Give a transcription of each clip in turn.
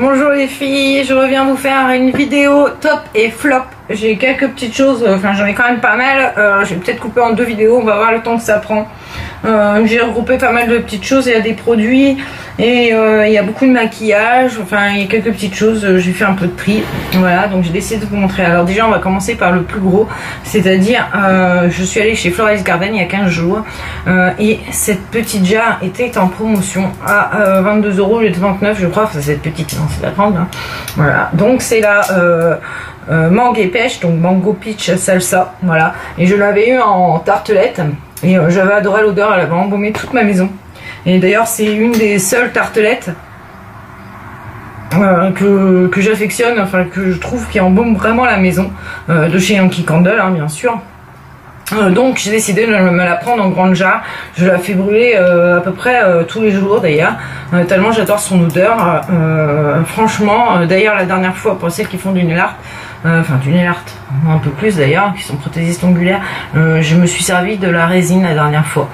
Bonjour les filles, je reviens vous faire une vidéo top et flop. J'ai quelques petites choses, enfin j'en ai quand même pas mal. Je vais peut-être couper en 2 vidéos, on va voir le temps que ça prend. J'ai regroupé pas mal de petites choses, il y a des produits et il y a beaucoup de maquillage, enfin il y a quelques petites choses, j'ai fait un peu de tri. Voilà, donc j'ai décidé de vous montrer. Alors déjà on va commencer par le plus gros, c'est-à-dire je suis allée chez Floris Garden il y a 15 jours et cette petite jarre était en promotion à 22 € au lieu de 29 je crois. Enfin cette petite, non c'est la grande hein. Voilà, donc c'est la mangue et pêche, donc mango peach salsa, voilà, et je l'avais eu en tartelette et j'avais adoré l'odeur, elle avait embaumé toute ma maison. Et d'ailleurs c'est une des seules tartelettes que j'affectionne, enfin que je trouve qui embaume vraiment la maison, de chez Yankee Candle hein, bien sûr. Donc j'ai décidé de me la prendre en grande jarre. Je la fais brûler à peu près tous les jours d'ailleurs, tellement j'adore son odeur. Franchement, d'ailleurs la dernière fois, pour celles qui font du nail art, enfin du nail art, un peu plus d'ailleurs, qui sont prothésistes ongulaires, je me suis servi de la résine la dernière fois,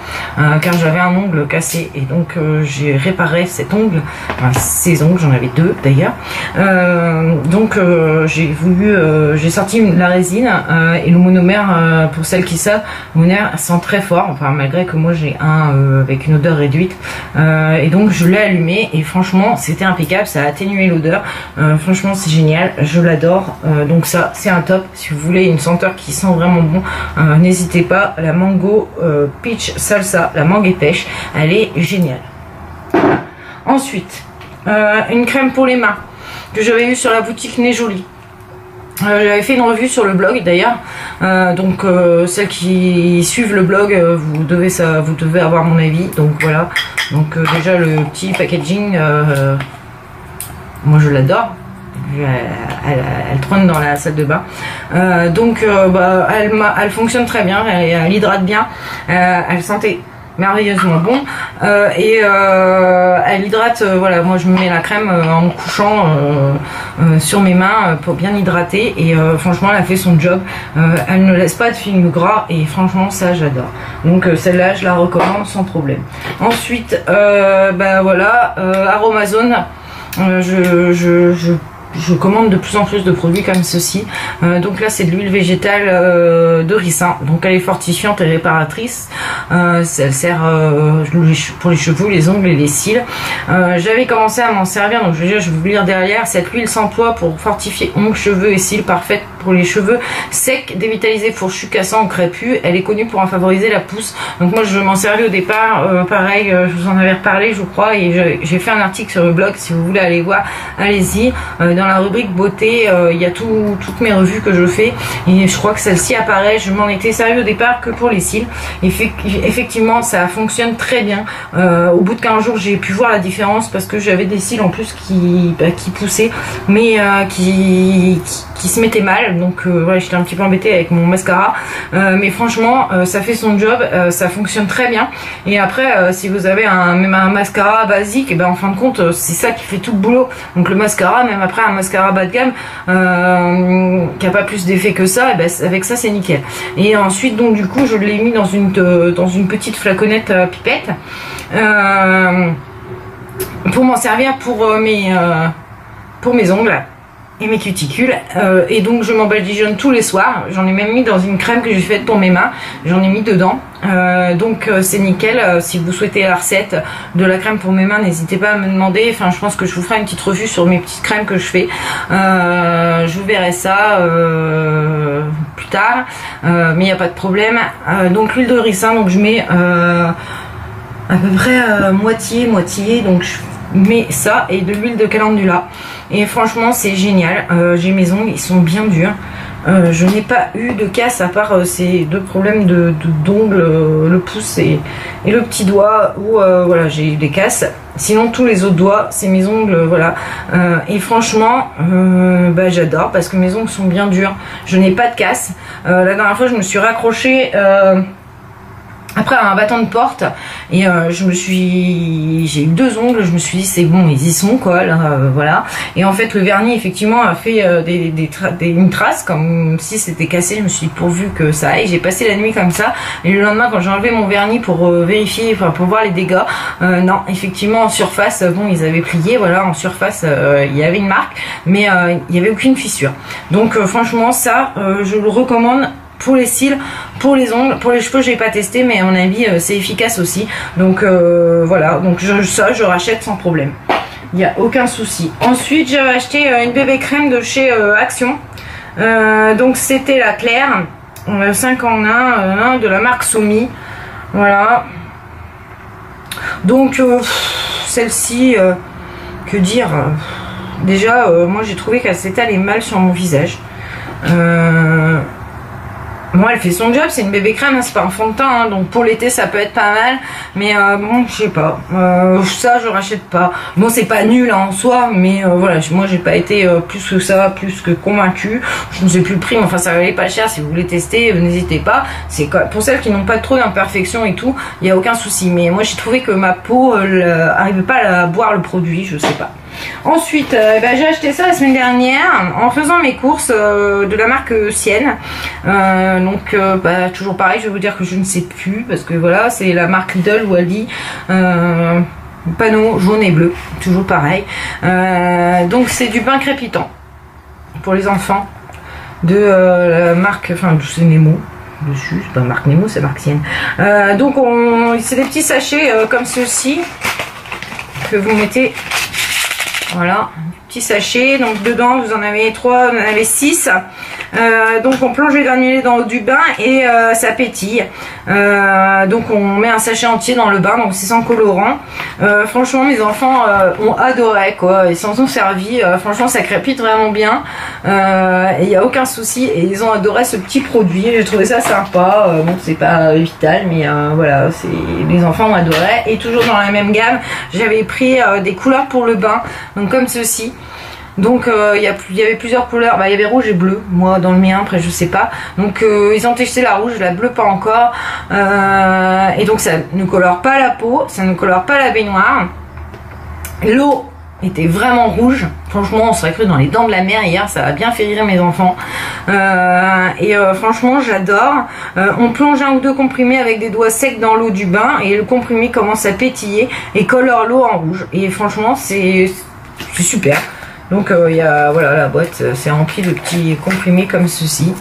car j'avais un ongle cassé et donc j'ai réparé cet ongle, enfin ces ongles, j'en avais 2 d'ailleurs. Donc j'ai sorti la résine et le monomère, pour celles qui savent, le monomère sent très fort, enfin malgré que moi j'ai un avec une odeur réduite, et donc je l'ai allumé et franchement c'était impeccable, ça a atténué l'odeur, franchement c'est génial, je l'adore. Donc ça c'est un top, si vous voulez une senteur qui sent vraiment bon, n'hésitez pas, la mango peach salsa, la mangue et pêche, elle est géniale. Ensuite une crème pour les mains que j'avais eu sur la boutique Nez Jolie. J'avais fait une revue sur le blog d'ailleurs, donc celles qui suivent le blog, vous devez avoir mon avis, donc voilà. Donc déjà le petit packaging, moi je l'adore. Elle trône dans la salle de bain, donc elle fonctionne très bien, elle hydrate bien, elle sentait merveilleusement bon, et elle hydrate, voilà, moi je me mets la crème en me couchant sur mes mains pour bien hydrater et franchement elle a fait son job, elle ne laisse pas de film gras et franchement ça j'adore, donc celle-là je la recommande sans problème. Ensuite voilà, Aromazone, je commande de plus en plus de produits comme ceci. Donc là c'est de l'huile végétale de ricin, donc elle est fortifiante et réparatrice, elle sert pour les cheveux, les ongles et les cils. J'avais commencé à m'en servir, donc je vais vous lire derrière. Cette huile s'emploie pour fortifier ongles, cheveux et cils, parfaite pour les cheveux secs, dévitalisés, fourchus, cassants ou crépus. Elle est connue pour en favoriser la pousse, donc moi je m'en servais au départ, pareil, je vous en avais reparlé je crois, et j'ai fait un article sur le blog, si vous voulez aller voir, allez-y. Dans la rubrique beauté, il y a toutes mes revues que je fais et je crois que celle-ci apparaît. Je m'en étais sérieux au départ que pour les cils. Effectivement ça fonctionne très bien. Au bout de 15 jours j'ai pu voir la différence parce que j'avais des cils en plus qui poussaient, mais qui se mettaient mal, donc voilà, j'étais un petit peu embêtée avec mon mascara, mais franchement ça fait son job, ça fonctionne très bien. Et après si vous avez même un mascara basique, et ben en fin de compte c'est ça qui fait tout le boulot. Donc le mascara, même après un mascara bas de gamme qui a pas plus d'effet que ça, et ben avec ça c'est nickel. Et ensuite donc du coup je l'ai mis dans une petite flaconnette pipette pour m'en servir pour mes ongles et mes cuticules, et donc je m'en badigeonne tous les soirs. J'en ai même mis dans une crème que j'ai faite pour mes mains, j'en ai mis dedans, donc c'est nickel. Si vous souhaitez la recette de la crème pour mes mains, n'hésitez pas à me demander, enfin je pense que je vous ferai une petite revue sur mes petites crèmes que je fais, je vous verrai ça plus tard, mais il n'y a pas de problème. Donc l'huile de ricin, donc je mets à peu près moitié, donc je mets ça et de l'huile de calendula et franchement c'est génial. J'ai mes ongles, ils sont bien durs, je n'ai pas eu de casse à part ces 2 problèmes d'ongles, le pouce et le petit doigt où voilà j'ai eu des casses. Sinon tous les autres doigts c'est mes ongles, voilà, et franchement j'adore parce que mes ongles sont bien durs, je n'ai pas de casse. La dernière fois je me suis raccrochée après un battant de porte, et j'ai eu 2 ongles, je me suis dit c'est bon, ils y sont quoi là, voilà. Et en fait le vernis effectivement a fait une trace comme si c'était cassé. Je me suis dit pourvu que ça aille. J'ai passé la nuit comme ça, et le lendemain quand j'ai enlevé mon vernis pour vérifier, enfin pour voir les dégâts, non, effectivement en surface, bon ils avaient plié, voilà, en surface il y avait une marque, mais il n'y avait aucune fissure. Donc franchement ça, je le recommande. Pour les cils, pour les ongles, pour les cheveux, j'ai pas testé, mais à mon avis c'est efficace aussi. Donc voilà, donc je rachète sans problème. Il n'y a aucun souci. Ensuite, j'ai acheté une bébé crème de chez Action. Donc c'était la Claire, 5 en 1, de la marque Soumi. Voilà. Donc celle-ci, que dire, déjà moi j'ai trouvé qu'elle s'étalait mal sur mon visage. Moi, elle fait son job, c'est une bébé crème, hein, c'est pas un fond de teint, hein, donc pour l'été ça peut être pas mal, mais bon, je sais pas, ça je rachète pas. Bon, c'est pas nul hein, en soi, mais voilà, moi j'ai pas été plus que ça, plus que convaincue. Je ne sais plus le prix, mais enfin ça valait pas cher. Si vous voulez tester, n'hésitez pas. C'est pour celles qui n'ont pas trop d'imperfections et tout, il y a aucun souci. Mais moi j'ai trouvé que ma peau arrivait pas à boire le produit, je sais pas. Ensuite, j'ai acheté ça la semaine dernière en faisant mes courses de la marque Sienne. Donc, toujours pareil, je vais vous dire que je ne sais plus parce que voilà, c'est la marque Lidl ou Aldi. Panneau jaune et bleu, toujours pareil. Donc, c'est du pain crépitant pour les enfants de la marque, enfin, c'est Nemo. Dessus, c'est pas marque Nemo, c'est marque Sienne. Donc, c'est des petits sachets comme ceci que vous mettez. Voilà, petit sachet. Donc dedans vous en avez 3, vous en avez 6. Donc on plonge les granulés dans l'eau du bain et ça pétille. Donc on met un sachet entier dans le bain, donc c'est sans colorant. Franchement mes enfants ont adoré quoi, ils s'en sont servis. Franchement ça crépite vraiment bien, et il n'y a aucun souci, et ils ont adoré ce petit produit. J'ai trouvé ça sympa. Bon, c'est pas vital, mais voilà, les enfants ont adoré. Et toujours dans la même gamme, j'avais pris des couleurs pour le bain, donc comme ceci. Donc il y avait plusieurs couleurs, il y avait rouge et bleu, moi dans le mien, après je sais pas. Donc ils ont testé la rouge, la bleue pas encore. Et donc ça ne colore pas la peau, ça ne colore pas la baignoire. L'eau était vraiment rouge, franchement on serait cru dans les dents de la mer hier, ça a bien fait rire mes enfants. Franchement j'adore. On plonge 1 ou 2 comprimés avec des doigts secs dans l'eau du bain, et le comprimé commence à pétiller et colore l'eau en rouge. Et franchement c'est super. Donc il y a, voilà, la boîte c'est rempli de petits comprimés comme ceci.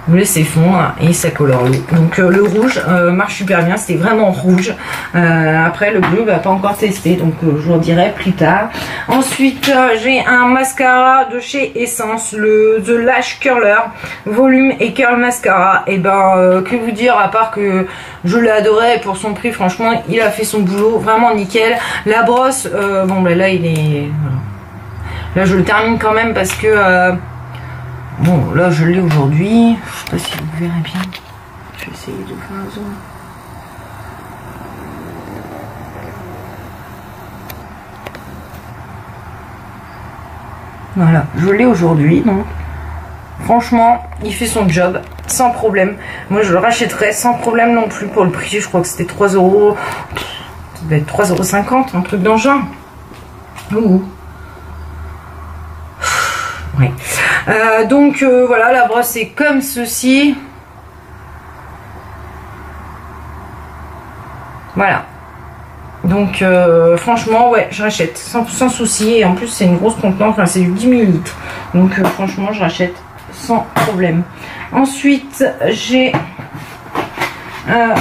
Vous laissez fondre et ça colore l'eau. Donc le rouge marche super bien, c'était vraiment rouge. Après le bleu, pas encore testé, donc je vous en dirai plus tard. Ensuite j'ai un mascara de chez Essence, le The Lash Curler Volume et Curl Mascara. Et que vous dire, à part que je l'ai adoré pour son prix, franchement il a fait son boulot vraiment nickel. La brosse, bon là il est... Voilà. Là je le termine quand même parce que bon là je l'ai aujourd'hui. Je sais pas si vous verrez bien. Je vais essayer de faire un zoom. Voilà, je l'ai aujourd'hui, donc franchement il fait son job sans problème. Moi je le rachèterais sans problème non plus pour le prix. Je crois que c'était 3 €. Ça devait être 3,50 €, un truc dans le genre. Ouh. Ouais. Donc voilà, la brosse est comme ceci. Voilà. Donc franchement ouais, je rachète sans souci. Et en plus c'est une grosse contenance, enfin c'est du 10 ml. Donc franchement je rachète sans problème. Ensuite j'ai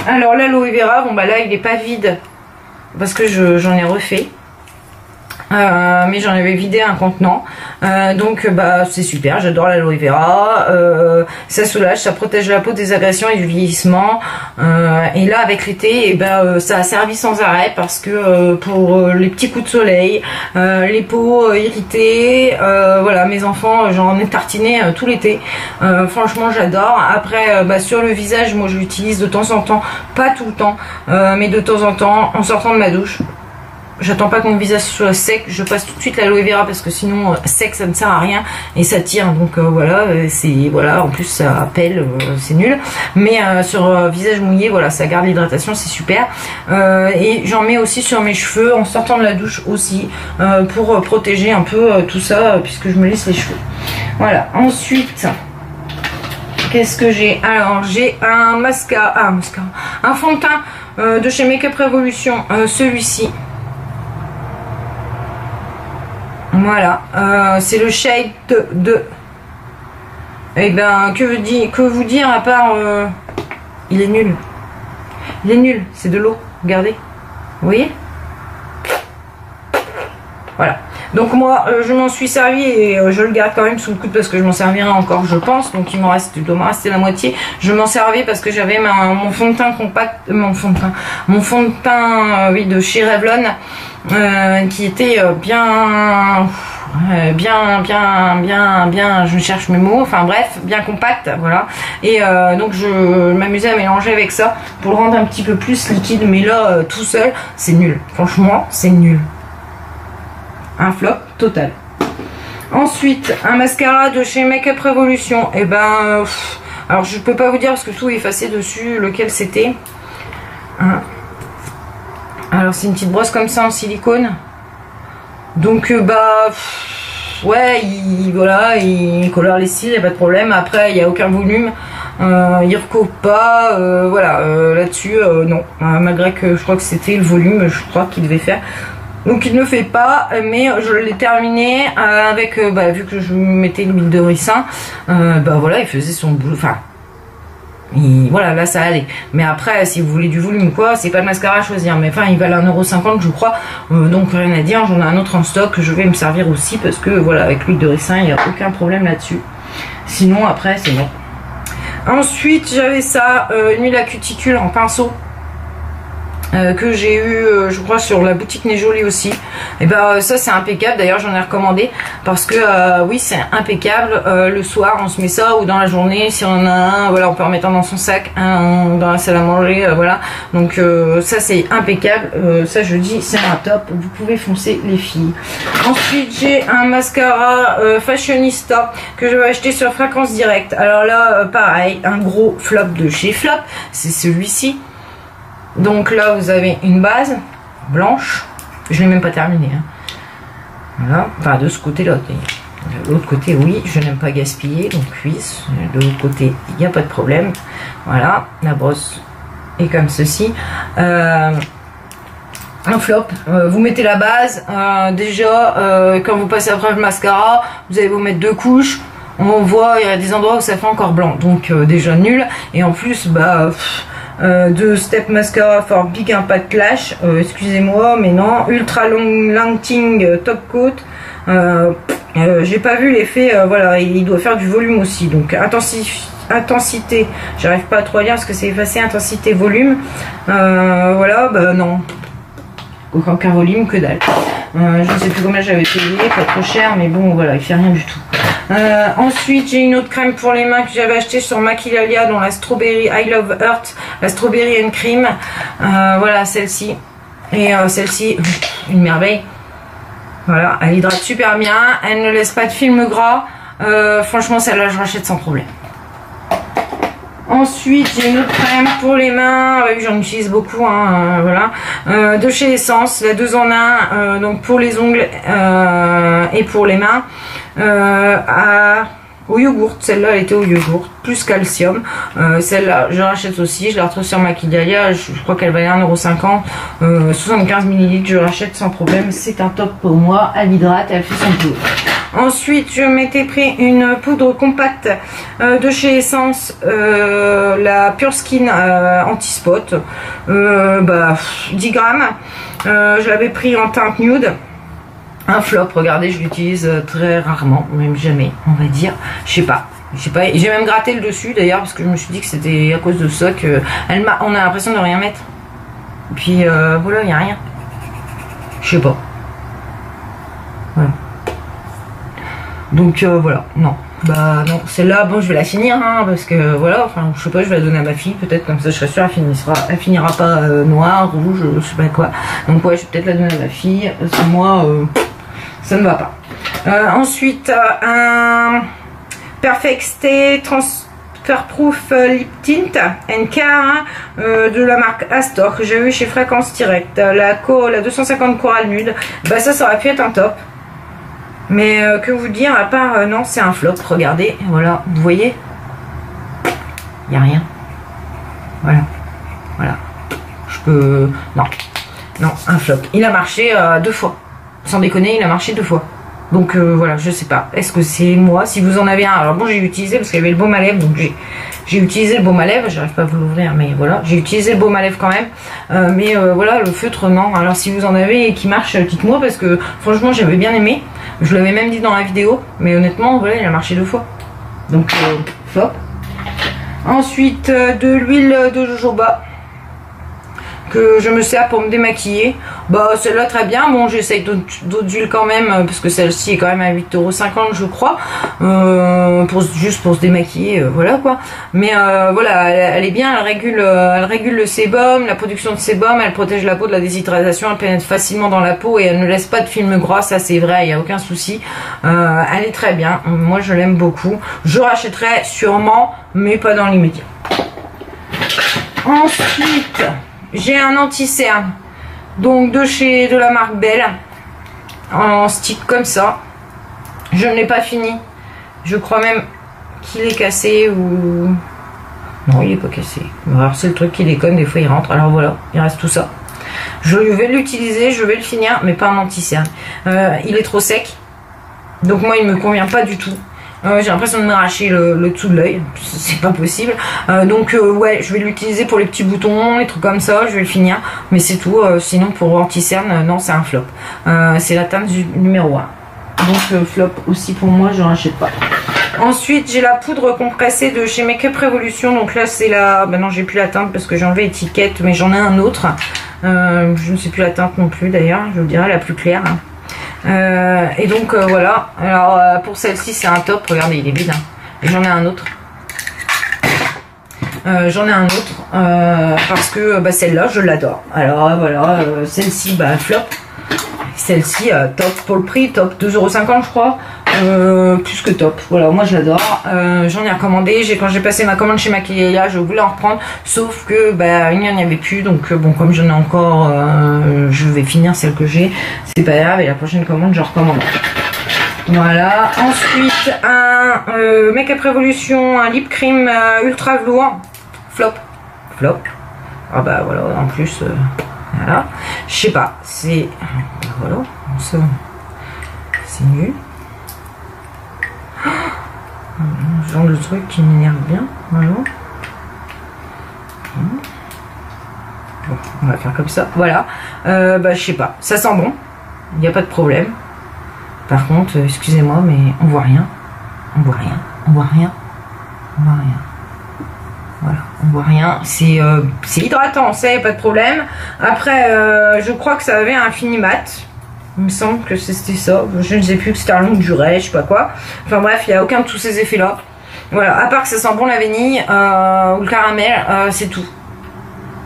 alors l'aloe vera. Bon là il est pas vide parce que j'en ai refait. Mais j'en avais vidé un contenant, donc c'est super, j'adore l'aloe vera. Ça soulage, ça protège la peau des agressions et du vieillissement, et là avec l'été ça a servi sans arrêt parce que pour les petits coups de soleil, les peaux irritées, voilà, mes enfants j'en ai tartiné tout l'été. Franchement j'adore. Après sur le visage, moi je l'utilise de temps en temps, pas tout le temps, mais de temps en temps en sortant de ma douche. j'attends pas que mon visage soit sec, je passe tout de suite l'aloe vera parce que sinon sec ça ne sert à rien et ça tire, donc voilà, c'est voilà, en plus ça appelle, c'est nul, mais sur visage mouillé, voilà, ça garde l'hydratation, c'est super. Et j'en mets aussi sur mes cheveux en sortant de la douche aussi, pour protéger un peu tout ça, puisque je me lisse les cheveux. Voilà, ensuite qu'est-ce que j'ai? Alors j'ai un mascara, un fond de teint de chez Make Up Revolution, celui-ci. Voilà, c'est le shade de... Eh ben, que vous dire à part... il est nul. Il est nul, c'est de l'eau, regardez. Vous voyez? Voilà. Donc moi, je m'en suis servi et je le garde quand même sous le coude parce que je m'en servirai encore, je pense. Donc il doit me rester la moitié. Je m'en servais parce que j'avais mon fond de teint compact, mon fond de teint, oui, de chez Revlon, qui était bien, je cherche mes mots, enfin bref, bien compact, voilà. Et donc je m'amusais à mélanger avec ça pour le rendre un petit peu plus liquide, mais là, tout seul, c'est nul. Franchement, c'est nul. Un flop total. Ensuite, un mascara de chez Make Up Revolution. Et ben, alors je peux pas vous dire parce que tout est effacé dessus, lequel c'était. Alors c'est une petite brosse comme ça en silicone. Donc bah ouais, voilà, il colore les cils, y a pas de problème. Après, il y a aucun volume. Il recouvre pas, voilà, là-dessus, non. Malgré que je crois que c'était le volume, je crois qu'il devait faire. Donc il ne fait pas, mais je l'ai terminé avec, vu que je mettais l'huile de ricin, voilà, il faisait son boulot, enfin, voilà, là ça allait. Mais après, si vous voulez du volume ou quoi, c'est pas le mascara à choisir, mais enfin, il valait 1,50 € je crois, donc rien à dire, j'en ai un autre en stock que je vais me servir aussi, parce que voilà, avec l'huile de ricin, il n'y a aucun problème là-dessus. Sinon, après, c'est bon. Ensuite, j'avais ça, une huile à cuticule en pinceau. Que j'ai eu je crois sur la boutique Nez Jolie aussi, et ben ça c'est impeccable, d'ailleurs j'en ai recommandé parce que oui, c'est impeccable. Le soir on se met ça, ou dans la journée si on en a un, voilà, on peut en mettre un dans son sac, un dans la salle à manger, voilà, donc ça c'est impeccable, ça je dis c'est un top, vous pouvez foncer les filles. Ensuite j'ai un mascara Fashionista que je vais acheter sur Fréquence Directe. Alors là pareil, un gros flop de chez Flop, c'est celui-ci. Donc là vous avez une base blanche, je l'ai même pas terminée, hein. Voilà, enfin de ce côté là, de l'autre côté oui, je n'aime pas gaspiller, donc cuisse, de l'autre côté il n'y a pas de problème. Voilà, la brosse est comme ceci. Un flop, vous mettez la base, déjà quand vous passez après le mascara, vous allez vous mettre 2 couches, on voit il y a des endroits où ça fait encore blanc, donc déjà nul, et en plus de Step Mascara for Big Impact Clash, excusez-moi mais non, Ultra Long Lasting Top Coat, j'ai pas vu l'effet, voilà, il doit faire du volume aussi, donc intensité, j'arrive pas à trop lire parce que c'est effacé, intensité, volume, voilà, non, aucun volume, que dalle. Je ne sais plus combien j'avais payé, pas trop cher, mais bon voilà, il fait rien du tout. Ensuite j'ai une autre crème pour les mains que j'avais acheté sur Maquillalia, dans la Strawberry I Love Earth, la Strawberry and Cream, voilà celle-ci, et celle-ci, une merveille, voilà, elle hydrate super bien, elle ne laisse pas de film gras, franchement celle-là je rachète sans problème. Ensuite j'ai une autre crème pour les mains, j'en utilise beaucoup, hein, voilà, de chez Essence, la 2 en 1, donc pour les ongles et pour les mains, au yogourt. Celle-là elle était au yogourt, plus calcium. Celle-là je rachète aussi, je la retrouve sur Maquillalia, je crois qu'elle valait 1,50 €, 75 ml, je rachète sans problème, c'est un top pour moi, elle hydrate, elle fait son boulot. Ensuite je m'étais pris une poudre compacte de chez Essence, la Pure Skin anti-spot, 10 grammes, je l'avais pris en teinte nude. Un flop, regardez, je l'utilise très rarement, même jamais, on va dire, je sais pas, j'ai même gratté le dessus d'ailleurs parce que je me suis dit que c'était à cause de ça que on a l'impression de rien mettre, et puis voilà, il n'y a rien, je sais pas, voilà. Donc voilà, non, Bah non, celle-là, bon, je vais la finir, hein, parce que voilà, enfin, je sais pas, je vais la donner à ma fille, peut-être, comme ça, je serai sûre, elle finira pas noire, rouge, je sais pas quoi. Donc ouais, je vais peut-être la donner à ma fille, parce que moi, ça ne va pas. Ensuite, un Perfect Stay Transfer-Proof Lip Tint NK de la marque Astor, que j'ai eu chez Fréquence Direct. La 250 Coral Nude, bah ça aurait pu être un top. Mais que vous dire, à part, non, c'est un flop, regardez, voilà, vous voyez, il n'y a rien, voilà, je peux, non, un flop, il a marché 2 fois, sans déconner, il a marché 2 fois, donc voilà, je sais pas, est-ce que c'est moi, si vous en avez un, alors bon, j'ai utilisé, parce qu'il y avait le baume à lèvres, donc j'ai utilisé le baume à lèvres, j'arrive pas à vous l'ouvrir, mais voilà, j'ai utilisé le baume à lèvres quand même, mais voilà, le feutre, non, alors si vous en avez et qui marche, dites-moi, parce que franchement, j'avais bien aimé. Je l'avais même dit dans la vidéo, mais honnêtement, voilà, il a marché 2 fois. Donc, flop. Ensuite, de l'huile de jojoba que je me sers pour me démaquiller. Bah, celle-là, très bien. Bon, j'essaye d'autres huiles quand même, parce que celle-ci est quand même à 8,50 €, je crois. Juste pour se démaquiller, voilà quoi. Mais voilà, elle est bien, elle régule le sébum, la production de sébum, elle protège la peau de la déshydratation, elle pénètre facilement dans la peau et elle ne laisse pas de film gras, ça c'est vrai, il n'y a aucun souci. Elle est très bien, moi je l'aime beaucoup. Je rachèterai sûrement, mais pas dans l'immédiat. Ensuite, j'ai un anti-cerne, donc de la marque Belle, en stick comme ça. Je ne l'ai pas fini. Je crois même qu'il est cassé ou... Non, il est pas cassé. Alors c'est le truc qui déconne, des fois il rentre. Alors voilà, il reste tout ça. Je vais l'utiliser, je vais le finir, mais pas un anti-cerne. Il est trop sec. Donc moi il me convient pas du tout. J'ai l'impression de m'arracher le dessous de l'œil, c'est pas possible. Donc ouais, je vais l'utiliser pour les petits boutons, les trucs comme ça, je vais le finir. Mais c'est tout, sinon pour anti-cerne, non c'est un flop. C'est la teinte numéro 1. Donc flop aussi pour moi, je rachète pas. Ensuite j'ai la poudre compressée de chez Make Up Revolution. Donc là c'est la... Ben non, j'ai plus la teinte parce que j'ai enlevé l'étiquette, mais j'en ai un autre. Je ne sais plus la teinte non plus d'ailleurs, je vous dirais la plus claire. Et donc voilà, alors pour celle-ci c'est un top, regardez il est vide, hein. Et j'en ai un autre, parce que bah, celle-là je l'adore. Alors voilà, celle-ci bah flop, celle-ci top pour le prix, top 2,50 € je crois, plus que top, voilà, moi je l'adore. J'en ai recommandé, quand j'ai passé ma commande chez Maquillage, je voulais en reprendre, sauf que bah, il n'y en avait plus, donc bon, comme j'en ai encore, je vais finir celle que j'ai, c'est pas grave, et la prochaine commande je recommande. Voilà, ensuite un Make Up Revolution, un lip cream ultra velours, flop, ah bah voilà, en plus, voilà, je sais pas, c'est, voilà, ça, c'est nul. Ce genre de truc qui m'énerve bien, voilà. Bon, on va faire comme ça, voilà. Bah je sais pas, ça sent bon, il n'y a pas de problème. Par contre, excusez-moi, mais on voit rien, voilà, on voit rien. C'est hydratant, ça y a pas de problème. Après, je crois que ça avait un fini mat. Il me semble que c'était ça. Je ne sais plus, que c'était un longue durée, je sais pas quoi. Enfin bref, il n'y a aucun de tous ces effets-là. Voilà, à part que ça sent bon la vanille ou le caramel, c'est tout.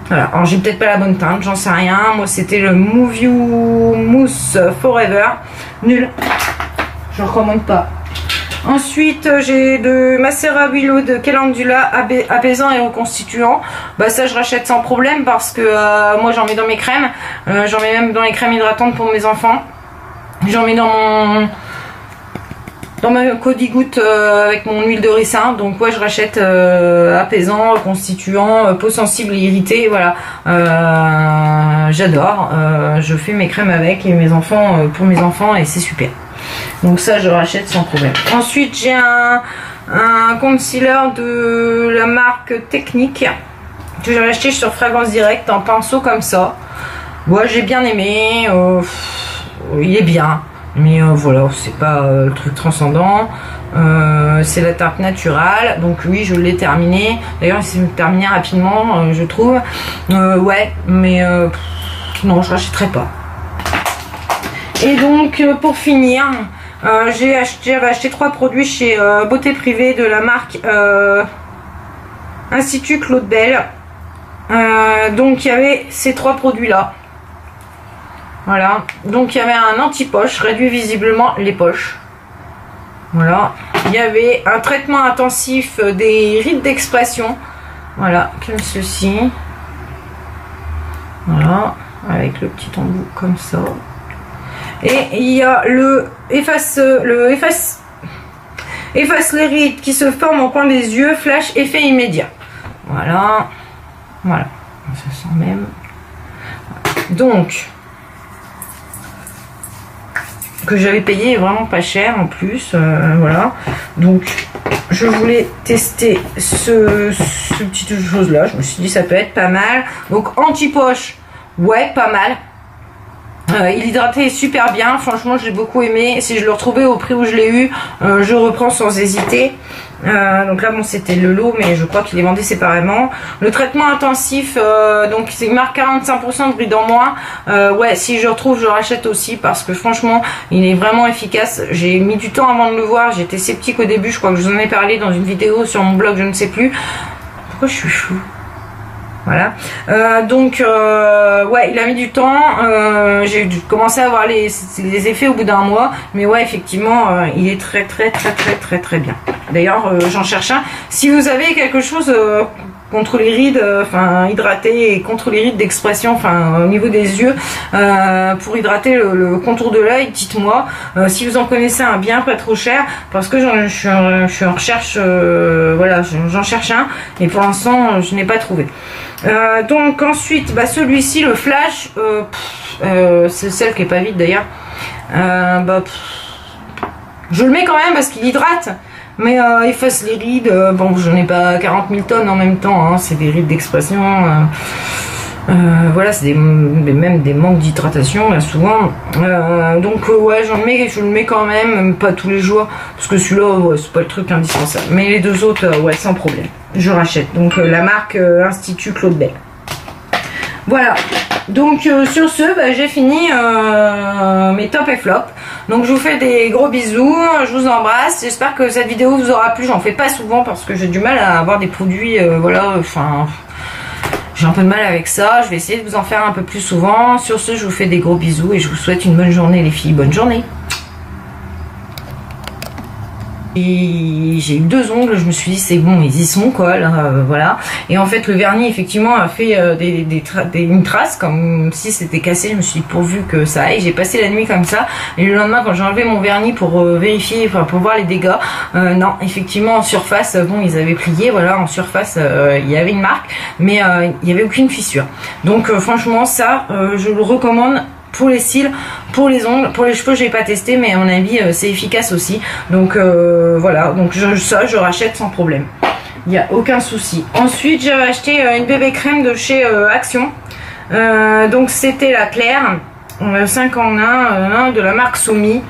Voilà, alors j'ai peut-être pas la bonne teinte, j'en sais rien. Moi c'était le Move You Mousse Forever. Nul. Je recommande pas. Ensuite, j'ai de Mascara Willow de Calendula apaisant et reconstituant. Bah ça je rachète sans problème parce que moi j'en mets dans mes crèmes. J'en mets même dans les crèmes hydratantes pour mes enfants. J'en mets dans ma Cody Goutte avec mon huile de ricin. Donc ouais, je rachète apaisant, reconstituant, peau sensible et irritée. Voilà, j'adore. Je fais mes crèmes avec et mes enfants pour mes enfants et c'est super. Donc ça je rachète sans problème. Ensuite j'ai un concealer de la marque Technique que j'ai acheté sur Fréquence Direct en pinceau comme ça. Ouais, j'ai bien aimé, il est bien, mais voilà, c'est pas le truc transcendant. C'est la teinte naturelle, donc oui je l'ai terminé. D'ailleurs il s'est terminé rapidement, je trouve. Ouais, mais non, je rachèterai pas. Et donc pour finir, J'avais acheté 3 produits chez Beauté Privée de la marque Institut Claude Bell. Donc il y avait ces 3 produits là. Voilà, donc il y avait un anti-poche, réduit visiblement les poches. Voilà, il y avait un traitement intensif des rides d'expression. Voilà, comme ceci. Voilà, avec le petit embout comme ça. Et il y a le efface les rides qui se forment au coin des yeux, flash, effet immédiat. Voilà, voilà, ça sent même. Donc, que j'avais payé vraiment pas cher en plus, voilà. Donc, je voulais tester ce petit chose là. Je me suis dit ça peut être pas mal. Donc anti-poche, ouais, pas mal. Il hydratait super bien, franchement j'ai beaucoup aimé. Si je le retrouvais au prix où je l'ai eu, je reprends sans hésiter. Donc là bon c'était le lot, mais je crois qu'il est vendu séparément. Le traitement intensif, donc c'est marque 45% de bride en moins. Ouais, si je retrouve je rachète aussi, parce que franchement il est vraiment efficace. J'ai mis du temps avant de le voir, j'étais sceptique au début, je crois que je vous en ai parlé dans une vidéo sur mon blog, je ne sais plus. Pourquoi je suis floue? Voilà, donc ouais, il a mis du temps. J'ai commencé à avoir les effets au bout d'un mois, mais ouais, effectivement, il est très bien. D'ailleurs, j'en cherche un. Si vous avez quelque chose contre les rides, enfin hydraté, et contre les rides d'expression, enfin au niveau des yeux, pour hydrater le contour de l'œil, dites-moi. Si vous en connaissez un bien pas trop cher, parce que je suis en recherche, voilà, j'en cherche un, et pour l'instant je n'ai pas trouvé. Donc ensuite, bah, celui-ci, le flash, c'est celle qui est pas vide d'ailleurs. Je le mets quand même parce qu'il hydrate. Mais efface les rides, bon je n'ai pas 40 000 tonnes en même temps, hein, c'est des rides d'expression, voilà, c'est même des manques d'hydratation là, souvent. Donc ouais, je le mets quand même pas tous les jours, parce que celui-là, ouais, c'est pas le truc indispensable. Mais les deux autres, ouais, sans problème, je rachète. Donc la marque Institut Claude Bell. Voilà, donc sur ce, bah, j'ai fini mes top et flop. Donc je vous fais des gros bisous, je vous embrasse, j'espère que cette vidéo vous aura plu. J'en fais pas souvent parce que j'ai du mal à avoir des produits, voilà, enfin, j'ai un peu de mal avec ça. Je vais essayer de vous en faire un peu plus souvent. Sur ce, je vous fais des gros bisous et je vous souhaite une bonne journée les filles, bonne journée. Et j'ai eu 2 ongles, je me suis dit c'est bon, ils y sont quoi, là, voilà. Et en fait le vernis effectivement a fait une trace comme si c'était cassé. Je me suis dit pourvu que ça aille. J'ai passé la nuit comme ça, et le lendemain quand j'ai enlevé mon vernis pour vérifier, enfin pour voir les dégâts, non, effectivement en surface, bon ils avaient plié, voilà, en surface il y avait une marque, mais il n'y avait aucune fissure. Donc franchement ça, je le recommande. Pour les cils, pour les ongles, pour les cheveux, j'ai pas testé, mais à mon avis, c'est efficace aussi. Donc voilà, donc je rachète sans problème. Il n'y a aucun souci. Ensuite, j'avais acheté une bébé crème de chez Action. Donc c'était la Claire, 5 en 1, de la marque Soumi.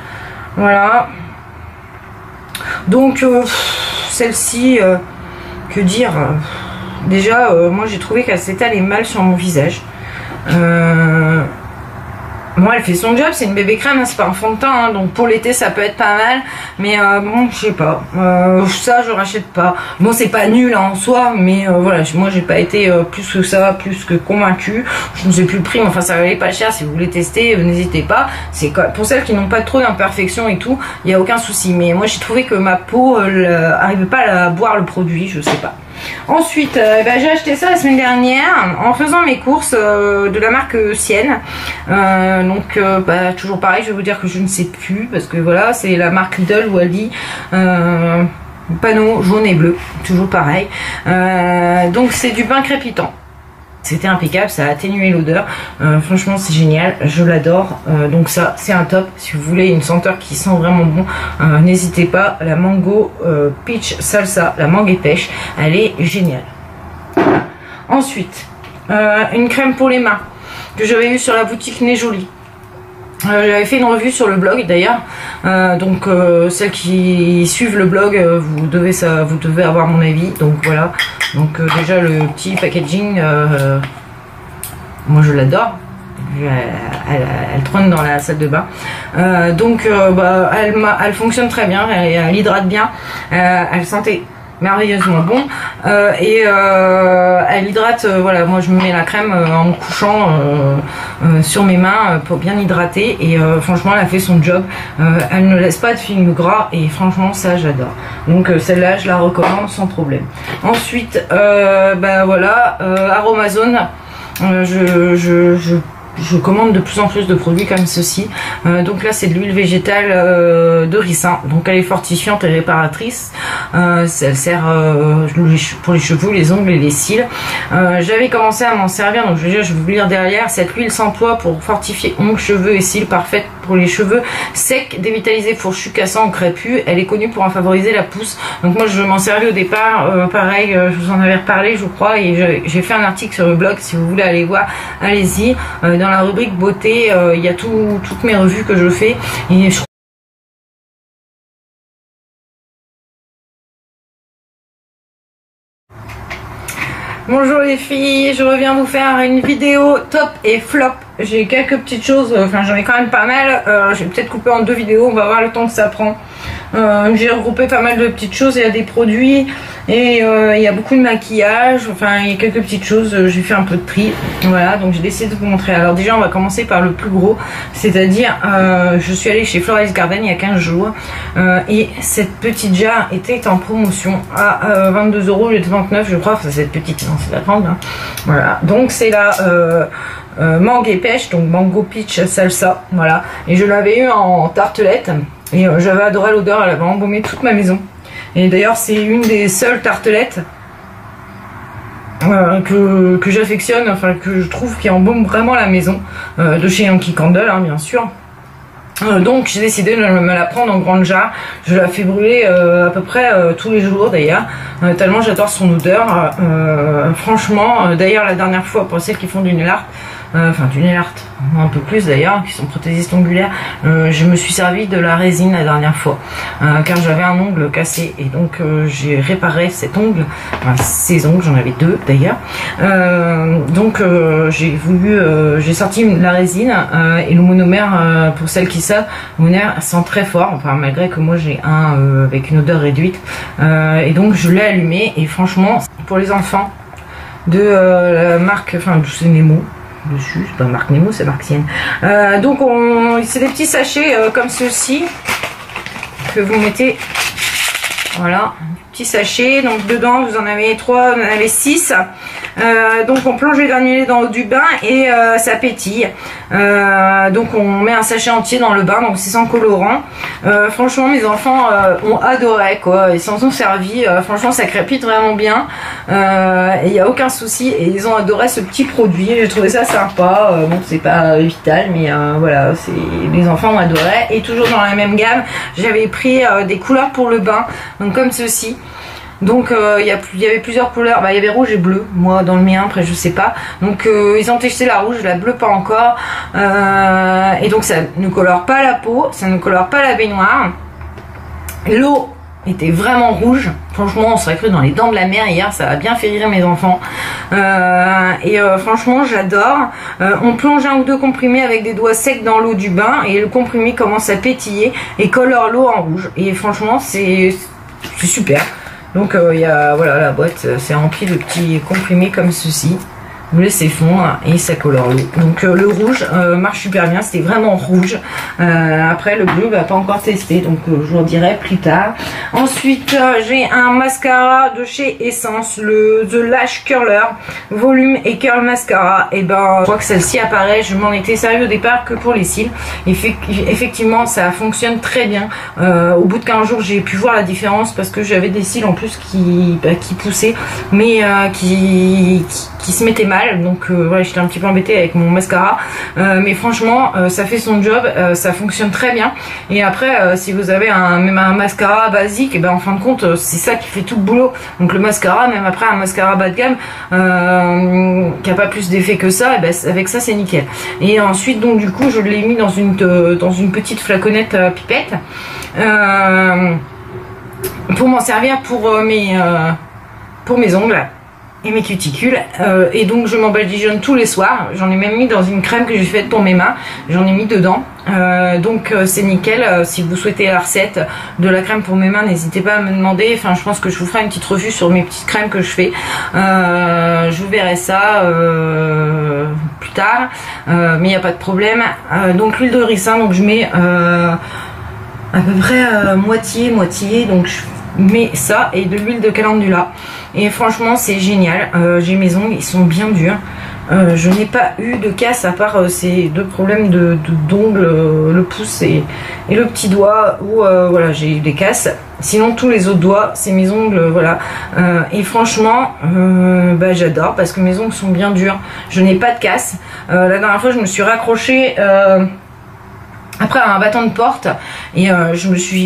Voilà. Donc celle-ci, que dire, déjà, moi j'ai trouvé qu'elle s'étalait mal sur mon visage. Moi, elle fait son job, c'est une bébé crème, hein, c'est pas un fond de teint, hein, donc pour l'été ça peut être pas mal, mais bon, je sais pas, ça je rachète pas. Bon, c'est pas nul hein, en soi, mais voilà, moi j'ai pas été plus que ça, plus que convaincue. Je ne sais plus le prix, mais enfin ça valait pas cher. Si vous voulez tester, n'hésitez pas. C'est pour celles qui n'ont pas trop d'imperfections et tout, il y a aucun souci. Mais moi j'ai trouvé que ma peau arrivait pas à boire le produit, je sais pas. Ensuite, j'ai acheté ça la semaine dernière en faisant mes courses de la marque Sienne. Donc, toujours pareil, je vais vous dire que je ne sais plus parce que voilà, c'est la marque Lidl ou Aldi. Panneau jaune et bleu, toujours pareil. Donc, c'est du pain crépitant. C'était impeccable, ça a atténué l'odeur. Franchement, c'est génial, je l'adore. Donc ça, c'est un top. Si vous voulez une senteur qui sent vraiment bon, n'hésitez pas. La mango peach salsa, la mangue et pêche, elle est géniale. Ensuite, une crème pour les mains que j'avais eue sur la boutique Né Jolie. J'avais fait une revue sur le blog d'ailleurs, donc celles qui suivent le blog, vous devez avoir mon avis. Donc voilà, donc déjà le petit packaging, moi je l'adore, elle trône dans la salle de bain. Donc elle fonctionne très bien, elle hydrate bien, elle sentait merveilleusement bon, elle hydrate, voilà, moi je me mets la crème en me couchant sur mes mains pour bien hydrater, et franchement elle a fait son job, elle ne laisse pas de film gras, et franchement ça j'adore. Donc celle-là je la recommande sans problème. Ensuite voilà, Aromazone, je commande de plus en plus de produits comme ceci. Donc là c'est de l'huile végétale de ricin, donc elle est fortifiante et réparatrice. Elle sert pour les cheveux, les ongles et les cils. J'avais commencé à m'en servir, donc je vais vous lire derrière. Cette huile s'emploie pour fortifier ongles, cheveux et cils, parfaite pour les cheveux secs, dévitalisés, fourchus, cassants ou crépus. Elle est connue pour en favoriser la pousse. Donc moi je m'en servais au départ, pareil, je vous en avais reparlé je crois, et j'ai fait un article sur le blog, si vous voulez aller voir, allez-y. Dans la rubrique beauté, il y a toutes mes revues que je fais, et je... Bonjour les filles, je reviens vous faire une vidéo top et flop. J'ai quelques petites choses, enfin j'en ai quand même pas mal, j'ai peut-être coupé en 2 vidéos, on va voir le temps que ça prend. J'ai regroupé pas mal de petites choses, il y a des produits et il y a beaucoup de maquillage, enfin il y a quelques petites choses, j'ai fait un peu de tri, voilà, donc j'ai décidé de vous montrer. Alors déjà on va commencer par le plus gros, c'est-à-dire je suis allée chez Floris Garden il y a 15 jours et cette petite jarre était en promotion à 22 € au lieu de 29 je crois, enfin cette petite, non c'est la grande, hein. Voilà, donc c'est la mangue et pêche, donc mango peach salsa, voilà, et je l'avais eu en tartelette. Et j'avais adoré l'odeur, elle avait embaumé toute ma maison. Et d'ailleurs c'est une des seules tartelettes que j'affectionne, enfin que je trouve qui embaume vraiment la maison, de chez Yankee Candle, hein, bien sûr. Donc j'ai décidé de me la prendre en grande jarre. Je la fais brûler à peu près tous les jours d'ailleurs, tellement j'adore son odeur. Franchement, d'ailleurs la dernière fois, pour celles qui font du nail art, enfin du nail art, un peu plus d'ailleurs, qui sont prothésistes ongulaires, je me suis servi de la résine la dernière fois, car j'avais un ongle cassé, et donc j'ai réparé cet ongle, enfin ces ongles, j'en avais 2 d'ailleurs, donc j'ai sorti la résine, et le monomère, pour celles qui savent, le monomère sent très fort, enfin malgré que moi j'ai un avec une odeur réduite, et donc je l'ai allumé, et franchement pour les enfants de la marque, enfin c'est Nemo dessus, c'est pas marque Nemo, c'est marque Sienne. Donc c'est des petits sachets comme ceci que vous mettez, voilà, petits sachets, donc dedans vous en avez 3, vous en avez 6. Donc on plonge les granulés dans l'eau du bain et ça pétille. Donc on met un sachet entier dans le bain, donc c'est sans colorant. Franchement mes enfants ont adoré quoi, ils s'en sont servis, franchement ça crépite vraiment bien, et il n'y a aucun souci, et ils ont adoré ce petit produit, j'ai trouvé ça sympa. Bon c'est pas vital, mais voilà, les enfants ont adoré. Et toujours dans la même gamme, j'avais pris des couleurs pour le bain, donc comme ceci. Donc il y avait plusieurs couleurs, il y avait rouge et bleu, moi dans le mien, après je sais pas. Donc ils ont testé la rouge, la bleue pas encore, et donc ça ne colore pas la peau, ça ne colore pas la baignoire. L'eau était vraiment rouge, franchement on serait cru dans les dents de la mer hier, ça a bien fait rire mes enfants, et franchement j'adore. On plonge 1 ou 2 comprimés avec des doigts secs dans l'eau du bain, et le comprimé commence à pétiller et colore l'eau en rouge, et franchement c'est super. Donc il y a, voilà, la boîte c'est rempli de petits comprimés comme ceci. Vous laissez fondre et ça colore l'eau. Donc le rouge marche super bien, c'était vraiment rouge. Après le bleu, pas encore testé, donc je vous en dirai plus tard. Ensuite j'ai un mascara de chez Essence, le The Lash Curler Volume et Curl Mascara. Et je crois que celle-ci apparaît, je m'en étais sérieux au départ que pour les cils. Effectivement ça fonctionne très bien. Au bout de 15 jours j'ai pu voir la différence, parce que j'avais des cils en plus qui poussaient, mais qui se mettaient mal. Donc voilà, j'étais un petit peu embêtée avec mon mascara, mais franchement ça fait son job, ça fonctionne très bien. Et après si vous avez même un mascara basique, en fin de compte c'est ça qui fait tout le boulot. Donc le mascara, même après un mascara bas de gamme qui a pas plus d'effet que ça, avec ça c'est nickel. Et ensuite donc du coup je l'ai mis dans une petite flaconnette pipette pour m'en servir pour mes ongles. et mes cuticules, et donc je m'en badigeonne tous les soirs. J'en ai même mis dans une crème que j'ai faite pour mes mains, j'en ai mis dedans, donc c'est nickel. Si vous souhaitez la recette de la crème pour mes mains, n'hésitez pas à me demander. Enfin, je pense que je vous ferai une petite revue sur mes petites crèmes que je fais. Je vous verrai ça plus tard, mais il n'y a pas de problème. Donc l'huile de ricin, donc je mets à peu près moitié, donc je mets ça et de l'huile de calendula, et franchement c'est génial. J'ai mes ongles, ils sont bien durs. Je n'ai pas eu de casse à part ces deux problèmes d'ongles, le pouce et le petit doigt où voilà, j'ai eu des casses. Sinon tous les autres doigts, c'est mes ongles, voilà. Et franchement bah, j'adore parce que mes ongles sont bien durs, je n'ai pas de casse. La dernière fois je me suis raccrochée après un battant de porte et je me suis